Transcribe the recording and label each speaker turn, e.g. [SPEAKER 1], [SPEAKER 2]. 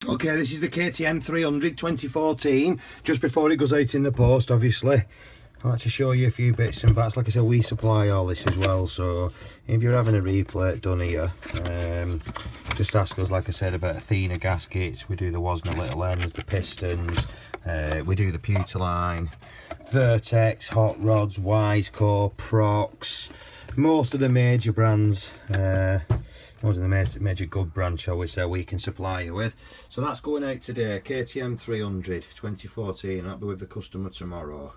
[SPEAKER 1] Okay, this is the KTM 300 2014, just before it goes out in the post, obviously. I'd like to show you a few bits and bats. Like I said, we supply all this as well, so if you're having a replate done here, just ask us, like I said, about Athena gaskets. We do the Wasner little ends, the pistons, we do the Pewterline, Vertex, Hot Rods, Wiseco, Prox, most of the major brands. Most of the major good brands, shall we say, we can supply you with. So that's going out today, KTM 300 2014. I'll be with the customer tomorrow.